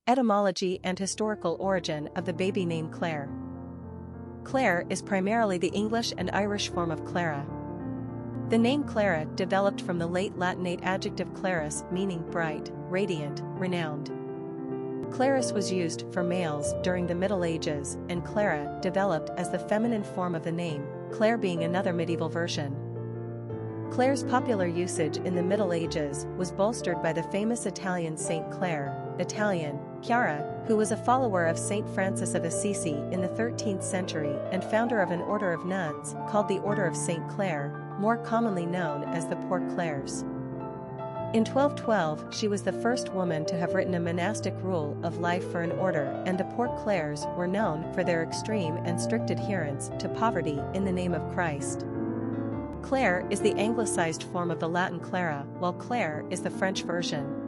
Etymology and historical origin of the baby name Clare. Clare is primarily the English and Irish form of Clara. The name Clara developed from the Late Latinate adjective clarus, meaning bright, radiant, renowned. Clarus was used for males during the Middle Ages, and Clara developed as the feminine form of the name, Clare being another medieval version. Clare's popular usage in the Middle Ages was bolstered by the famous Italian Saint Clare, Italian, Clara, who was a follower of Saint Francis of Assisi in the 13th century and founder of an order of nuns called the Order of Saint Clare, more commonly known as the Poor Clares. In 1212, she was the first woman to have written a monastic rule of life for an order, and the Poor Clares were known for their extreme and strict adherence to poverty in the name of Christ. Clare is the anglicized form of the Latin Clara, while Clare is the French version.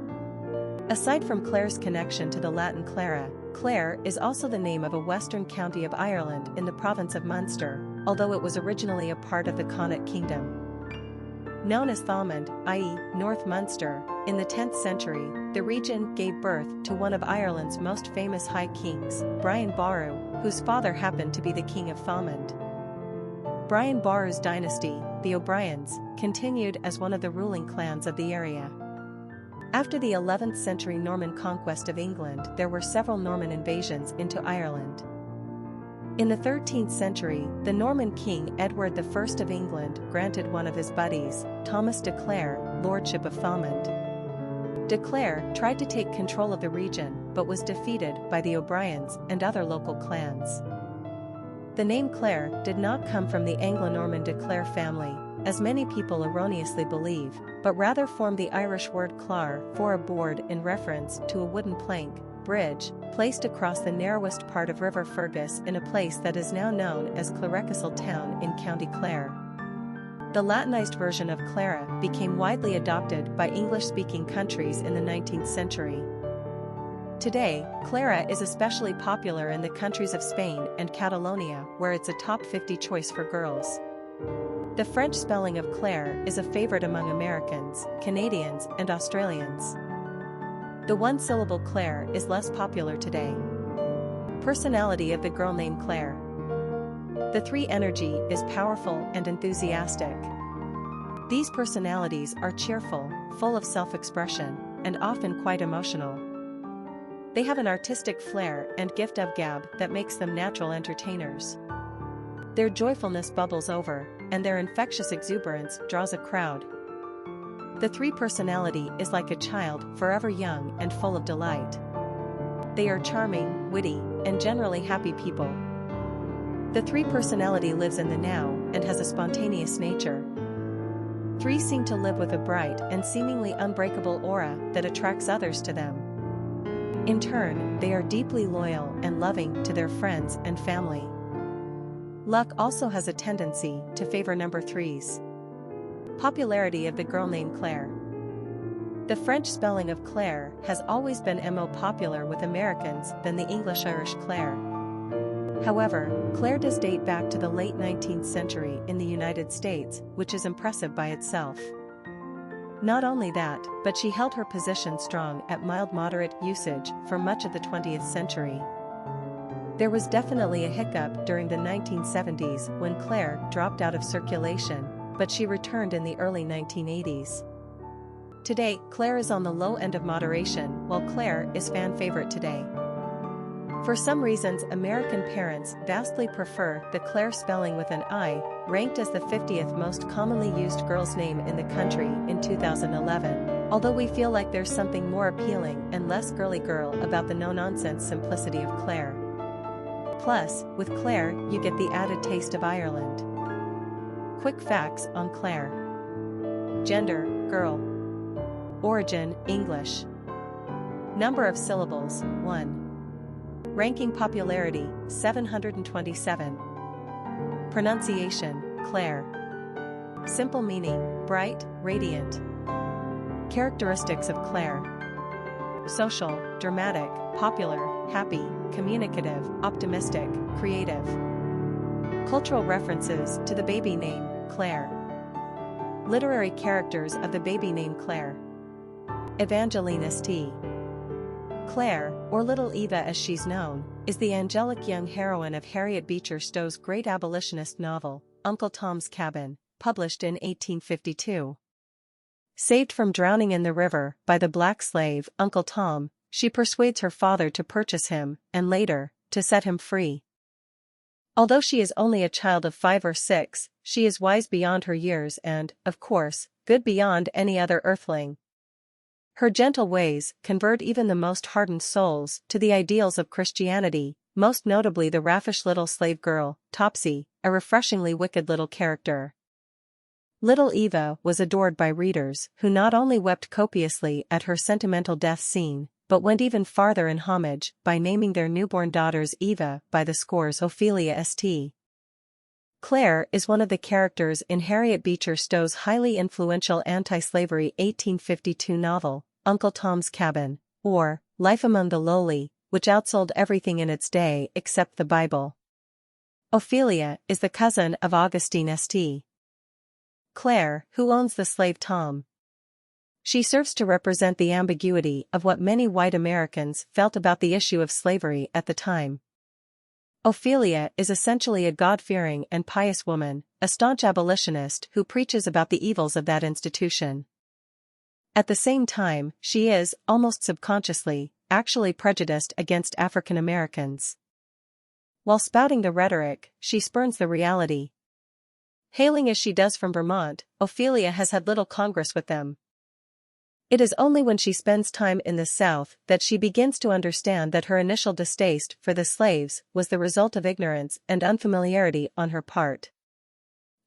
Aside from Clare's connection to the Latin Clara, Clare is also the name of a western county of Ireland in the province of Munster, although it was originally a part of the Connaught Kingdom. Known as Thomond, i.e., North Munster, in the 10th century, the region gave birth to one of Ireland's most famous high kings, Brian Boru, whose father happened to be the King of Thomond. Brian Boru's dynasty, the O'Briens, continued as one of the ruling clans of the area. After the 11th century Norman conquest of England, there were several Norman invasions into Ireland. In the 13th century, the Norman king Edward I of England granted one of his buddies, Thomas de Clare, lordship of Thomond. De Clare tried to take control of the region but was defeated by the O'Briens and other local clans. The name Clare did not come from the Anglo-Norman de Clare family, as many people erroneously believe, but rather formed the Irish word clar for a board in reference to a wooden plank, bridge, placed across the narrowest part of River Fergus in a place that is now known as Clarecastle Town in County Clare. The Latinized version of Clara became widely adopted by English-speaking countries in the 19th century. Today, Clara is especially popular in the countries of Spain and Catalonia, where it's a top 50 choice for girls. The French spelling of Clare is a favorite among Americans, Canadians, and Australians. The one-syllable Clare is less popular today. Personality of the girl named Clare. The 3 energy is powerful and enthusiastic. These personalities are cheerful, full of self-expression, and often quite emotional. They have an artistic flair and gift of gab that makes them natural entertainers. Their joyfulness bubbles over, and their infectious exuberance draws a crowd. The 3 personality is like a child, forever young and full of delight. They are charming, witty, and generally happy people. The 3 personality lives in the now and has a spontaneous nature. 3 seem to live with a bright and seemingly unbreakable aura that attracts others to them. In turn, they are deeply loyal and loving to their friends and family. Luck also has a tendency to favor number 3s. Popularity of the girl named Clare. The French spelling of Clare has always been more popular with Americans than the English-Irish Clare. However, Clare does date back to the late 19th century in the United States, which is impressive by itself. Not only that, but she held her position strong at mild-moderate usage for much of the 20th century. There was definitely a hiccup during the 1970s when Clare dropped out of circulation, but she returned in the early 1980s. Today, Clare is on the low end of moderation, while Clare is fan favorite today. For some reasons, American parents vastly prefer the Clare spelling with an I, ranked as the 50th most commonly used girl's name in the country in 2011, although we feel like there's something more appealing and less girly girl about the no-nonsense simplicity of Clare. Plus, with Clare, you get the added taste of Ireland. Quick facts on Clare. Gender, girl. Origin, English. Number of syllables, 1. Ranking popularity, 727. Pronunciation, Clare. Simple meaning, bright, radiant. Characteristics of Clare. Social, dramatic, popular, happy, communicative, optimistic, creative. Cultural references to the baby name, Clare. Literary characters of the baby name Clare. Evangelina St. Clare, or Little Eva as she's known, is the angelic young heroine of Harriet Beecher Stowe's great abolitionist novel, Uncle Tom's Cabin, published in 1852. Saved from drowning in the river by the black slave, Uncle Tom, she persuades her father to purchase him, and later, to set him free. Although she is only a child of 5 or 6, she is wise beyond her years and, of course, good beyond any other earthling. Her gentle ways convert even the most hardened souls to the ideals of Christianity, most notably the raffish little slave girl, Topsy, a refreshingly wicked little character. Little Eva was adored by readers who not only wept copiously at her sentimental death scene, but went even farther in homage by naming their newborn daughters Eva by the scores Ophelia St. Clare is one of the characters in Harriet Beecher Stowe's highly influential anti-slavery 1852 novel, Uncle Tom's Cabin, or Life Among the Lowly, which outsold everything in its day except the Bible. Ophelia is the cousin of Augustine St. Clare, who owns the slave Tom. She serves to represent the ambiguity of what many white Americans felt about the issue of slavery at the time. Ophelia is essentially a God-fearing and pious woman, a staunch abolitionist who preaches about the evils of that institution. At the same time, she is, almost subconsciously, actually prejudiced against African Americans. While spouting the rhetoric, she spurns the reality. Hailing as she does from Vermont, Ophelia has had little congress with them. It is only when she spends time in the South that she begins to understand that her initial distaste for the slaves was the result of ignorance and unfamiliarity on her part.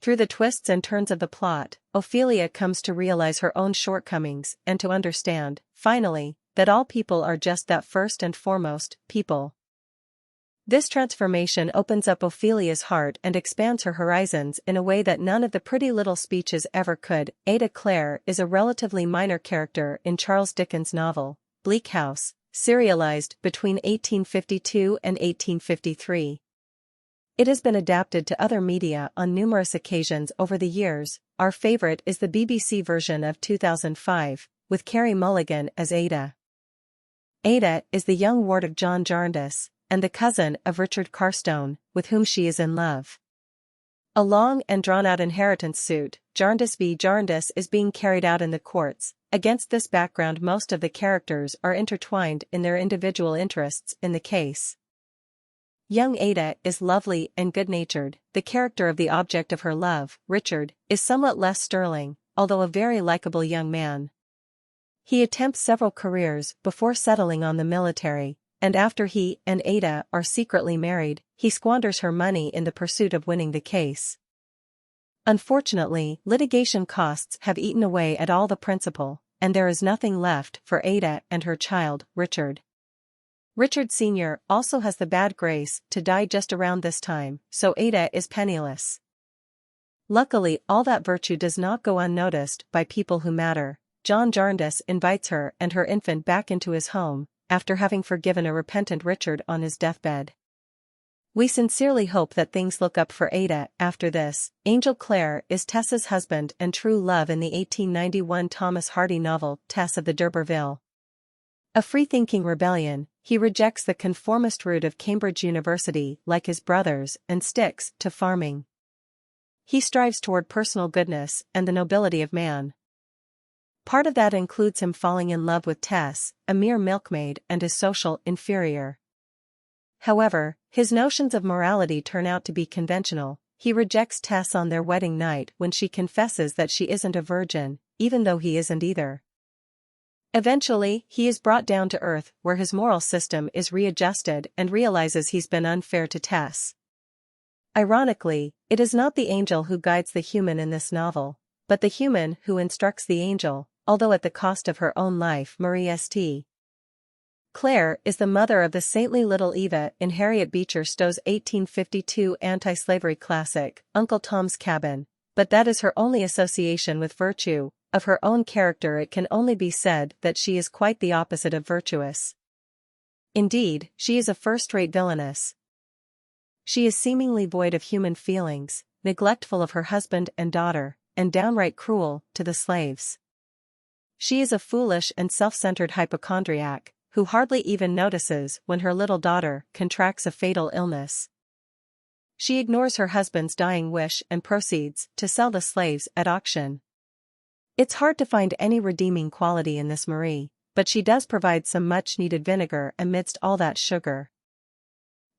Through the twists and turns of the plot, Ophelia comes to realize her own shortcomings and to understand, finally, that all people are just that, first and foremost, people. This transformation opens up Ophelia's heart and expands her horizons in a way that none of the pretty little speeches ever could. Ada Clare is a relatively minor character in Charles Dickens' novel, Bleak House, serialized between 1852 and 1853. It has been adapted to other media on numerous occasions over the years. Our favorite is the BBC version of 2005, with Carey Mulligan as Ada. Ada is the young ward of John Jarndyce, and the cousin of Richard Carstone, with whom she is in love. A long and drawn-out inheritance suit, Jarndyce v. Jarndyce, is being carried out in the courts. Against this background, most of the characters are intertwined in their individual interests in the case. Young Ada is lovely and good-natured. The character of the object of her love, Richard, is somewhat less sterling, although a very likable young man. He attempts several careers before settling on the military, and after he and Ada are secretly married, he squanders her money in the pursuit of winning the case. Unfortunately, litigation costs have eaten away at all the principal, and there is nothing left for Ada and her child, Richard. Richard Sr. also has the bad grace to die just around this time, so Ada is penniless. Luckily, all that virtue does not go unnoticed by people who matter. John Jarndyce invites her and her infant back into his home, after having forgiven a repentant Richard on his deathbed. We sincerely hope that things look up for Ada after this. Angel Clare is Tessa's husband and true love in the 1891 Thomas Hardy novel, Tess of the D'Urberville. A free-thinking rebellion, he rejects the conformist route of Cambridge University like his brothers and sticks to farming. He strives toward personal goodness and the nobility of man. Part of that includes him falling in love with Tess, a mere milkmaid and his social inferior. However, his notions of morality turn out to be conventional. He rejects Tess on their wedding night when she confesses that she isn't a virgin, even though he isn't either. Eventually, he is brought down to earth where his moral system is readjusted and realizes he's been unfair to Tess. Ironically, it is not the angel who guides the human in this novel, but the human who instructs the angel, although at the cost of her own life. Marie St. Clare is the mother of the saintly little Eva in Harriet Beecher Stowe's 1852 anti-slavery classic, Uncle Tom's Cabin, but that is her only association with virtue. Of her own character, it can only be said that she is quite the opposite of virtuous. Indeed, she is a first-rate villainess. She is seemingly void of human feelings, neglectful of her husband and daughter, and downright cruel to the slaves. She is a foolish and self-centered hypochondriac, who hardly even notices when her little daughter contracts a fatal illness. She ignores her husband's dying wish and proceeds to sell the slaves at auction. It's hard to find any redeeming quality in this Marie, but she does provide some much-needed vinegar amidst all that sugar.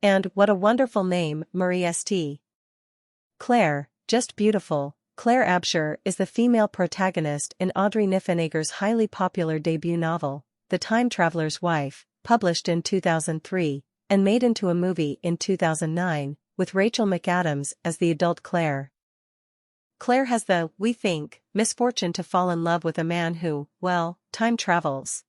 And what a wonderful name, Marie St. Clare, just beautiful. Clare Absher is the female protagonist in Audrey Niffenegger's highly popular debut novel, The Time Traveler's Wife, published in 2003, and made into a movie in 2009, with Rachel McAdams as the adult Clare. Clare has the, we think, misfortune to fall in love with a man who, well, time travels.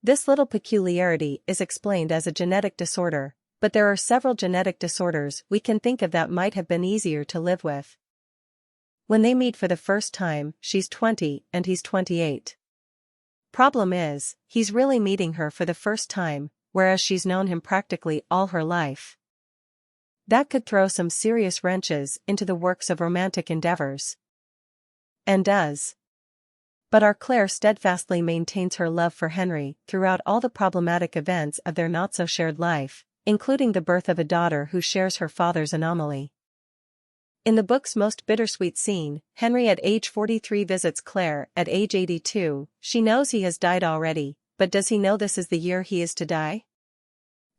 This little peculiarity is explained as a genetic disorder, but there are several genetic disorders we can think of that might have been easier to live with. When they meet for the first time, she's 20 and he's 28. Problem is, he's really meeting her for the first time, whereas she's known him practically all her life. That could throw some serious wrenches into the works of romantic endeavors. And does. But our Clare steadfastly maintains her love for Henry throughout all the problematic events of their not-so-shared life, including the birth of a daughter who shares her father's anomaly. In the book's most bittersweet scene, Henry at age 43 visits Clare at age 82. She knows he has died already, but does he know this is the year he is to die?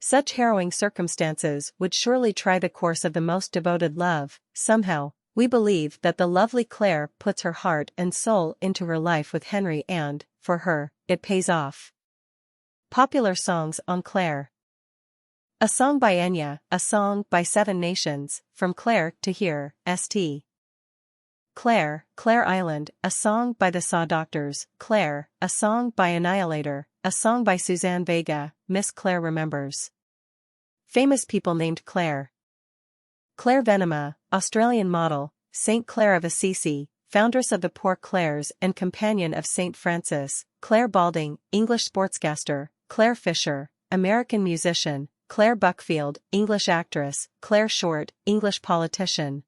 Such harrowing circumstances would surely try the course of the most devoted love. Somehow, we believe that the lovely Clare puts her heart and soul into her life with Henry and, for her, it pays off. Popular songs on Clare. A song by Enya, a song by Seven Nations, From Clare to Here, St. Clare, Clare Island, a song by the Saw Doctors, Clare, a song by Annihilator, a song by Suzanne Vega, Miss Clare Remembers. Famous people named Clare. Clare Venema, Australian model, St. Clare of Assisi, foundress of the Poor Clares and companion of St. Francis, Clare Balding, English sportscaster, Clare Fisher, American musician, Clare Buckfield, English actress, Clare Short, English politician,